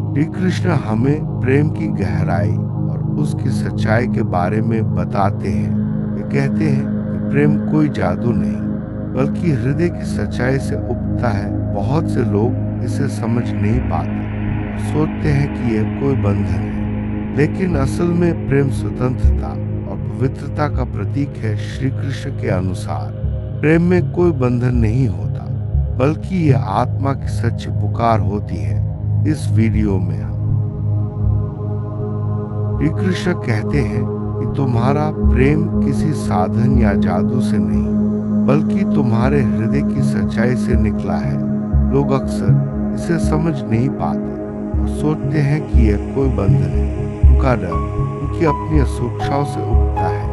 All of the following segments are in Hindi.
श्री कृष्ण हमें प्रेम की गहराई और उसकी सच्चाई के बारे में बताते हैं। वे कहते हैं कि प्रेम कोई जादू नहीं बल्कि हृदय की सच्चाई से उगता है। बहुत से लोग इसे समझ नहीं पाते और सोचते हैं कि यह कोई बंधन है, लेकिन असल में प्रेम स्वतंत्रता और पवित्रता का प्रतीक है। श्री कृष्ण के अनुसार प्रेम में कोई बंधन नहीं होता, बल्कि यह आत्मा की सच्ची पुकार होती है। इस वीडियो में हम श्री कृष्ण कहते हैं कि तुम्हारा प्रेम किसी साधन या जादू से नहीं बल्कि तुम्हारे हृदय की सच्चाई से निकला है। लोग अक्सर इसे समझ नहीं पाते और सोचते हैं कि यह कोई बंधन है। उनका डर उनकी अपनी असूक्षाओं से उगता है,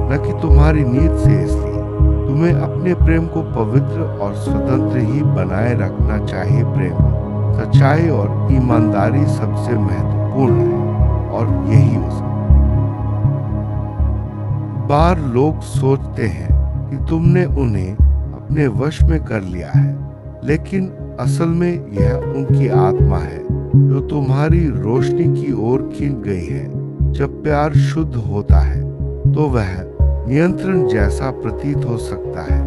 न कि तुम्हारी नीयत से। इसलिए तुम्हें अपने प्रेम को पवित्र और स्वतंत्र ही बनाए रखना चाहिए। प्रेम में सच्चाई और ईमानदारी सबसे महत्वपूर्ण है और यही उसका बार लोग सोचते हैं कि तुमने उन्हें अपने वश में कर लिया है, लेकिन असल में यह उनकी आत्मा है जो तुम्हारी रोशनी की ओर खींच गई है। जब प्यार शुद्ध होता है तो वह नियंत्रण जैसा प्रतीत हो सकता है,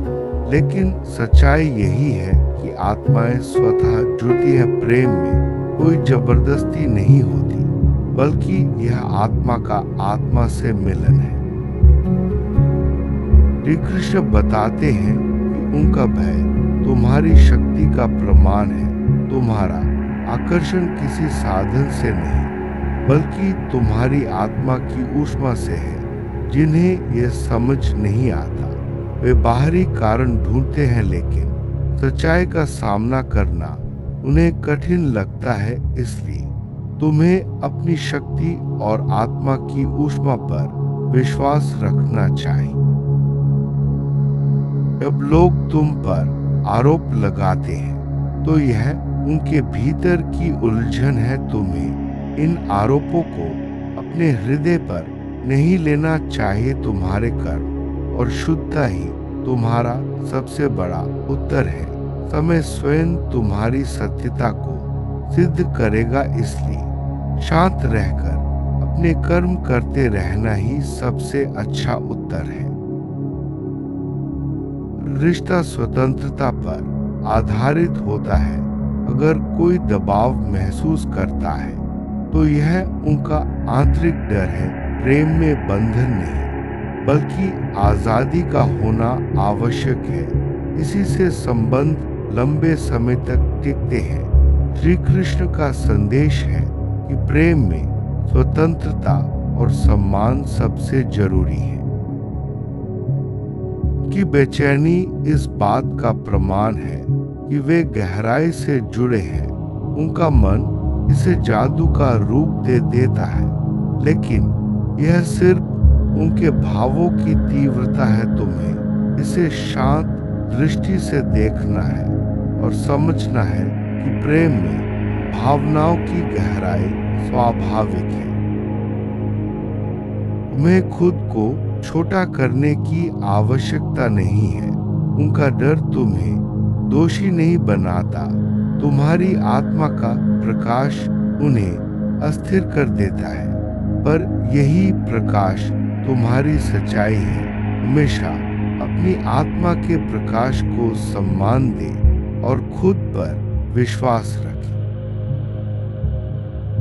लेकिन सच्चाई यही है कि आत्माएं स्वतः जुड़ती है। प्रेम में कोई जबरदस्ती नहीं होती, बल्कि यह आत्मा का आत्मा से मिलन है। श्री कृष्ण बताते हैं कि उनका भय तुम्हारी शक्ति का प्रमाण है। तुम्हारा आकर्षण किसी साधन से नहीं बल्कि तुम्हारी आत्मा की ऊष्मा से है। जिन्हें यह समझ नहीं आता वे बाहरी कारण ढूंढते हैं, लेकिन सच्चाई का सामना करना उन्हें कठिन लगता है। इसलिए तुम्हें अपनी शक्ति और आत्मा की ऊष्मा पर विश्वास रखना चाहिए। जब लोग तुम पर आरोप लगाते हैं तो यह उनके भीतर की उलझन है। तुम्हें इन आरोपों को अपने हृदय पर नहीं लेना चाहिए। तुम्हारे कर्म और शुद्धता ही तुम्हारा सबसे बड़ा उत्तर है। समय स्वयं तुम्हारी सत्यता को सिद्ध करेगा। इसलिए शांत रहकर अपने कर्म करते रहना ही सबसे अच्छा उत्तर है। रिश्ता स्वतंत्रता पर आधारित होता है। अगर कोई दबाव महसूस करता है तो यह उनका आंतरिक डर है। प्रेम में बंधन नहीं बल्कि आजादी का होना आवश्यक है। इसी से संबंध लंबे समय तक टिकते हैं। श्री कृष्ण का संदेश है कि प्रेम में स्वतंत्रता और सम्मान सबसे जरूरी है। कि बेचैनी इस बात का प्रमाण है कि वे गहराई से जुड़े हैं। उनका मन इसे जादू का रूप दे देता है, लेकिन यह सिर्फ उनके भावों की तीव्रता है। तुम्हें इसे शांत दृष्टि से देखना है और समझना है कि प्रेम में भावनाओं की गहराई स्वाभाविक है। तुम्हें खुद को छोटा करने की आवश्यकता नहीं है। उनका डर तुम्हें दोषी नहीं बनाता। तुम्हारी आत्मा का प्रकाश उन्हें अस्थिर कर देता है, पर यही प्रकाश तुम्हारी सच्चाई है। हमेशा अपनी आत्मा के प्रकाश को सम्मान दे और खुद पर विश्वास रखें।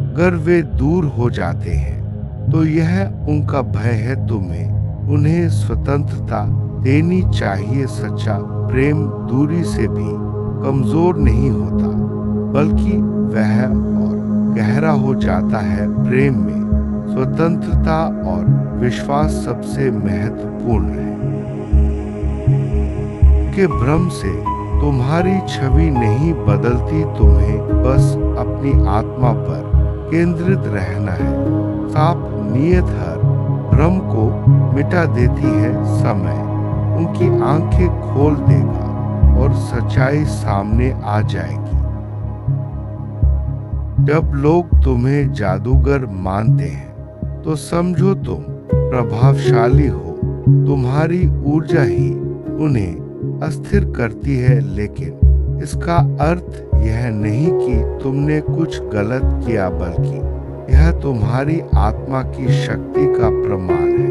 अगर वे दूर हो जाते हैं तो यह उनका भय है। तुम्हें उन्हें स्वतंत्रता देनी चाहिए। सच्चा प्रेम दूरी से भी कमजोर नहीं होता, बल्कि वह और गहरा हो जाता है। प्रेम में स्वतंत्रता और विश्वास सबसे महत्वपूर्ण है। के भ्रम से तुम्हारी छवि नहीं बदलती। तुम्हें बस अपनी आत्मा पर केंद्रित रहना है। साफ नियत हर भ्रम को मिटा देती है। समय उनकी आंखें खोल देगा और सच्चाई सामने आ जाएगी। जब लोग तुम्हें जादूगर मानते हैं तो समझो तुम प्रभावशाली हो। तुम्हारी ऊर्जा ही उन्हें अस्थिर करती है, लेकिन इसका अर्थ यह नहीं कि तुमने कुछ गलत किया, बल्कि यह तुम्हारी आत्मा की शक्ति का प्रमाण है।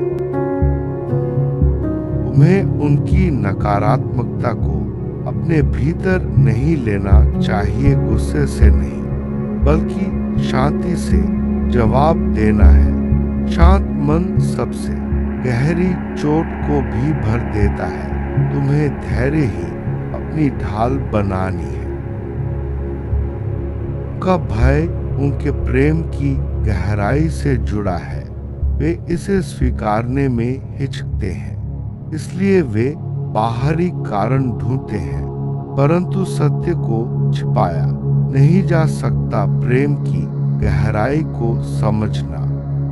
तुम्हें उनकी नकारात्मकता को अपने भीतर नहीं लेना चाहिए, गुस्से से नहीं बल्कि शांति से जवाब देना है। शांत मन सबसे गहरी चोट को भी भर देता है। तुम्हें धैर्य ही अपनी ढाल बनानी है। उनका भय उनके प्रेम की गहराई से जुड़ा है। वे इसे स्वीकारने में हिचकते हैं, इसलिए वे बाहरी कारण ढूंढते हैं, परंतु सत्य को छिपाया नहीं जा सकता। प्रेम की गहराई को समझना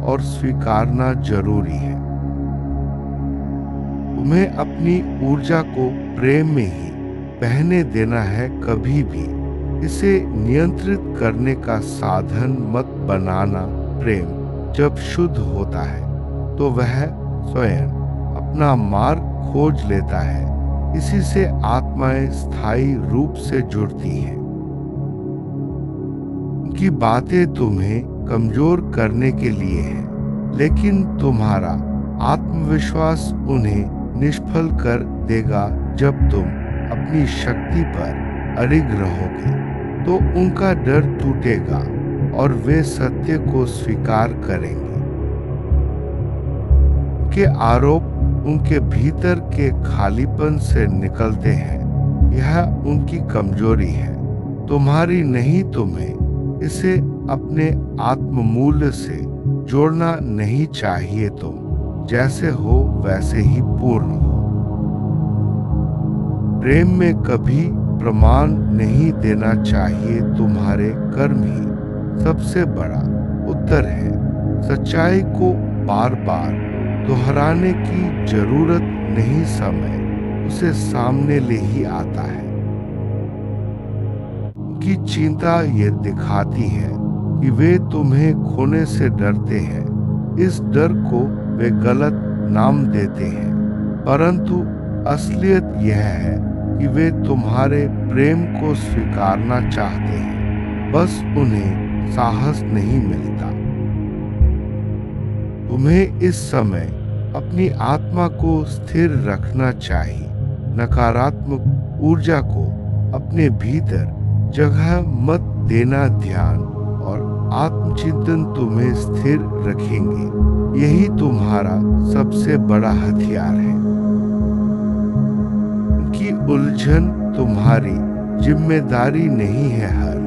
और स्वीकारना जरूरी है। तुम्हें अपनी ऊर्जा को प्रेम में ही बहने देना है। कभी भी इसे नियंत्रित करने का साधन मत बनाना। प्रेम जब शुद्ध होता है तो वह स्वयं अपना मार्ग खोज लेता है। इसी से आत्माएं स्थायी रूप से जुड़ती हैं। उनकी बातें तुम्हें कमजोर करने के लिए हैं, लेकिन तुम्हारा आत्मविश्वास उन्हें निष्फल कर देगा। जब तुम अपनी शक्ति पर अडिग रहोगे तो उनका डर टूटेगा और वे सत्य को स्वीकार करेंगे। उनके आरोप उनके भीतर के खालीपन से निकलते हैं। यह उनकी कमजोरी है, तुम्हारी नहीं। तुम्हें इसे अपने आत्ममूल्य से जोड़ना नहीं चाहिए। तुम जैसे हो वैसे ही पूर्ण हो। प्रेम में कभी प्रमाण नहीं देना चाहिए। तुम्हारे कर्म ही सबसे बड़ा उत्तर है। सच्चाई को बार बार दोहराने की जरूरत नहीं, समय उसे सामने ले ही आता है। उनकी चिंता ये दिखाती है कि वे तुम्हें खोने से डरते हैं। इस डर को वे गलत नाम देते हैं, परंतु असलियत यह है कि वे तुम्हारे प्रेम को स्वीकारना चाहते हैं, बस उन्हें साहस नहीं मिलता। तुम्हें इस समय अपनी आत्मा को स्थिर रखना चाहिए। नकारात्मक ऊर्जा को अपने भीतर जगह मत देना। ध्यान और आत्मचिंतन तुम्हें स्थिर रखेंगे। यही तुम्हारा सबसे बड़ा हथियार है। उनकी उलझन तुम्हारी जिम्मेदारी नहीं है। हर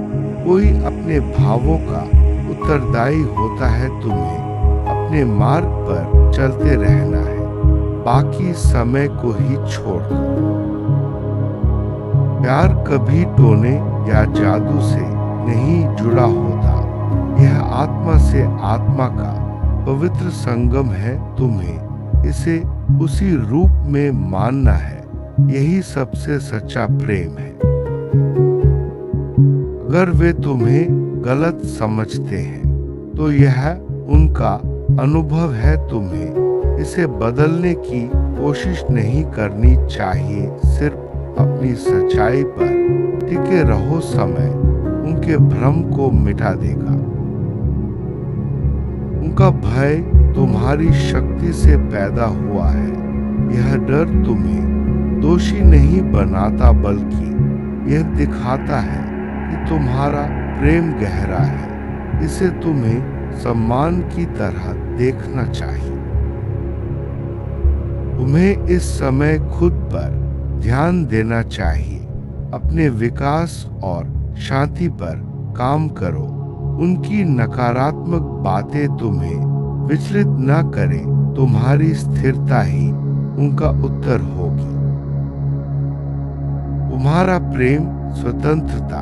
कोई अपने भावों का उत्तरदायी होता है। तुम्हें अपने मार्ग पर चलते रहना है, बाकी समय को ही छोड़ दो। प्यार कभी टोने या जादू से नहीं जुड़ा होता। यह आत्मा से आत्मा का पवित्र संगम है। तुम्हें इसे उसी रूप में मानना है। यही सबसे सच्चा प्रेम है। अगर वे तुम्हें गलत समझते हैं तो यह उनका अनुभव है। तुम्हें इसे बदलने की कोशिश नहीं करनी चाहिए। सिर्फ अपनी सच्चाई पर टिके रहो। समय उनके भ्रम को मिटा देगा। उनका भय तुम्हारी शक्ति से पैदा हुआ है। यह डर तुम्हें दोषी नहीं बनाता, बल्कि यह दिखाता है कि तुम्हारा प्रेम गहरा है। इसे तुम्हें सम्मान की तरह देखना चाहिए। तुम्हें इस समय खुद पर ध्यान देना चाहिए। अपने विकास और शांति पर काम करो। उनकी नकारात्मक बातें तुम्हें विचलित न करें। तुम्हारी स्थिरता ही उनका उत्तर होगी। तुम्हारा प्रेम स्वतंत्रता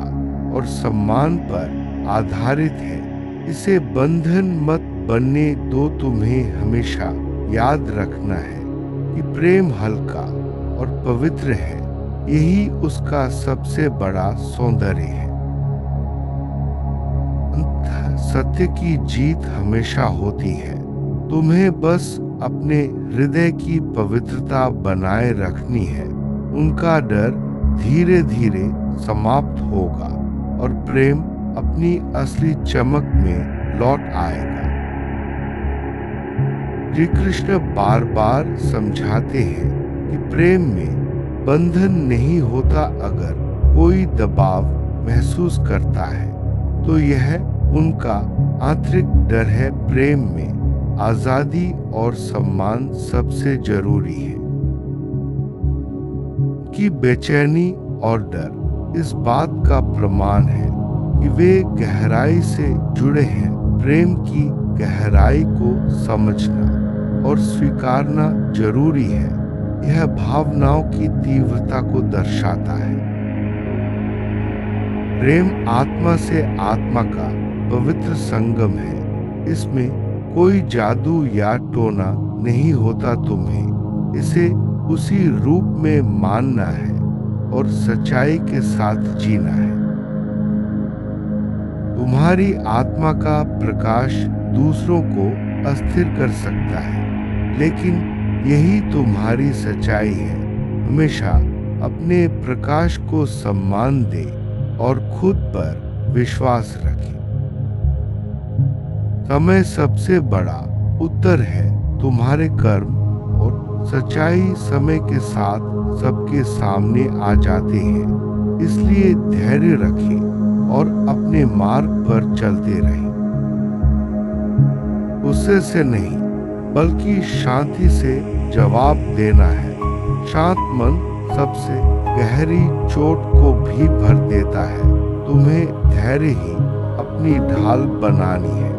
और सम्मान पर आधारित है। इसे बंधन मत बनने दो। तुम्हें हमेशा याद रखना है कि प्रेम हल्का और पवित्र है। यही उसका सबसे बड़ा सौंदर्य है। सत्य की जीत हमेशा होती है। तुम्हें बस अपने हृदय की पवित्रता बनाए रखनी है। उनका डर धीरे धीरे समाप्त होगा और प्रेम अपनी असली चमक में लौट आएगा। श्री कृष्ण बार बार समझाते हैं कि प्रेम में बंधन नहीं होता। अगर कोई दबाव महसूस करता है तो यह उनका आंतरिक डर है। प्रेम में आजादी और सम्मान सबसे जरूरी है। कि बेचैनी और डर इस बात का प्रमाण है कि वे गहराई से जुड़े हैं। प्रेम की गहराई को समझना और स्वीकारना जरूरी है। यह भावनाओं की तीव्रता को दर्शाता है। प्रेम आत्मा से आत्मा का पवित्र संगम है। इसमें कोई जादू या टोना नहीं होता। तुम्हें इसे उसी रूप में मानना है और सच्चाई के साथ जीना है। तुम्हारी आत्मा का प्रकाश दूसरों को अस्थिर कर सकता है, लेकिन यही तुम्हारी सच्चाई है। हमेशा अपने प्रकाश को सम्मान दे और खुद पर विश्वास रखें। समय सबसे बड़ा उत्तर है। तुम्हारे कर्म और सच्चाई समय के साथ सबके सामने आ जाते हैं। इसलिए धैर्य रखें और अपने मार्ग पर चलते रहें। गुस्से से नहीं बल्कि शांति से जवाब देना है। शांत मन सबसे गहरी चोट को भी भर देता है। तुम्हें धैर्य ही अपनी ढाल बनानी है।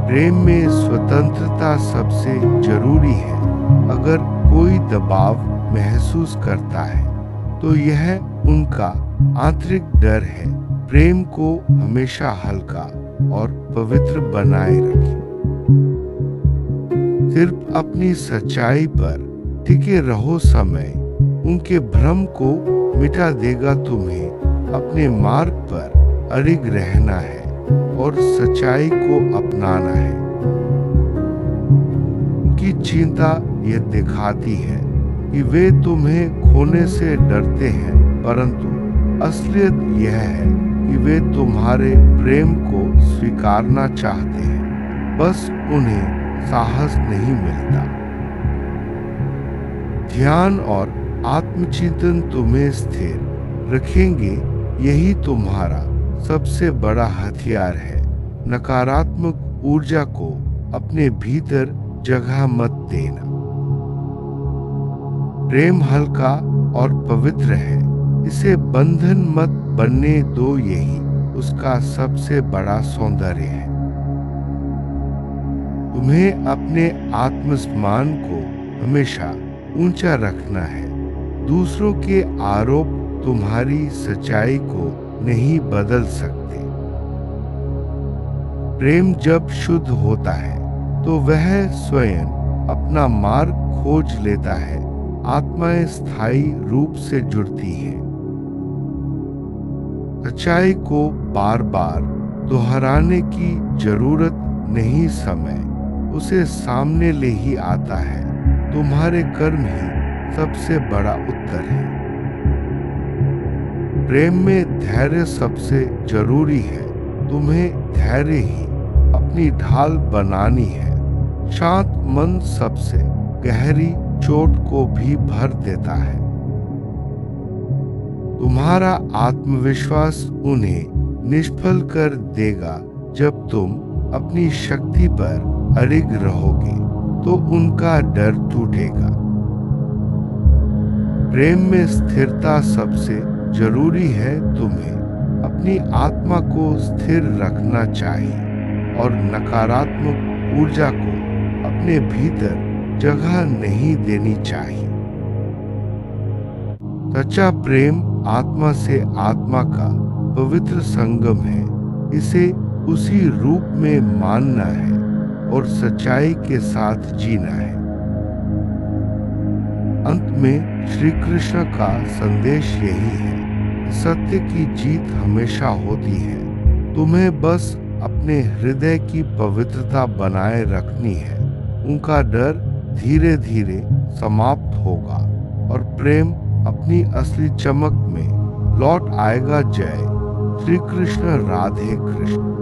प्रेम में स्वतंत्रता सबसे जरूरी है। अगर कोई दबाव महसूस करता है तो यह उनका आंतरिक डर है। प्रेम को हमेशा हल्का और पवित्र बनाए रखें। सिर्फ अपनी सच्चाई पर टिके रहो। समय उनके भ्रम को मिटा देगा। तुम्हें अपने मार्ग पर अडिग रहना है और सच्चाई को अपनाना है। उनकी चिंता ये दिखाती है कि वे तुम्हें खोने से डरते हैं, परंतु असलियत यह है कि वे तुम्हारे प्रेम को स्वीकारना चाहते हैं। बस उन्हें साहस नहीं मिलता। ध्यान और आत्मचिंतन तुम्हें स्थिर रखेंगे। यही तुम्हारा सबसे बड़ा हथियार है। नकारात्मक ऊर्जा को अपने भीतर जगह मत देना। प्रेम हल्का और पवित्र है। इसे बंधन मत बनने दो। यही उसका सबसे बड़ा सौंदर्य है। तुम्हें अपने आत्मसम्मान को हमेशा ऊंचा रखना है। दूसरों के आरोप तुम्हारी सच्चाई को नहीं बदल सकते। प्रेम जब शुद्ध होता है तो वह स्वयं अपना मार्ग खोज लेता है। आत्माएं स्थायी रूप से जुड़ती हैं। सच्चाई को बार बार दोहराने की जरूरत नहीं। समय उसे सामने ले ही आता है। तुम्हारे कर्म ही सबसे बड़ा उत्तर है। प्रेम में धैर्य सबसे जरूरी है। तुम्हें धैर्य ही अपनी ढाल बनानी है। शांत मन सबसे गहरी चोट को भी भर देता है। तुम्हारा आत्मविश्वास उन्हें निष्फल कर देगा। जब तुम अपनी शक्ति पर अडिग रहोगे तो उनका डर टूटेगा। प्रेम में स्थिरता सबसे जरूरी है। तुम्हें अपनी आत्मा को स्थिर रखना चाहिए और नकारात्मक ऊर्जा को अपने भीतर जगह नहीं देनी चाहिए। सच्चा प्रेम आत्मा से आत्मा का पवित्र संगम है। इसे उसी रूप में मानना है और सच्चाई के साथ जीना है। अंत में श्री कृष्ण का संदेश यही है, सत्य की जीत हमेशा होती है। तुम्हें बस अपने हृदय की पवित्रता बनाए रखनी है। उनका डर धीरे धीरे समाप्त होगा और प्रेम अपनी असली चमक में लौट आएगा जय। श्री कृष्ण, राधे कृष्ण।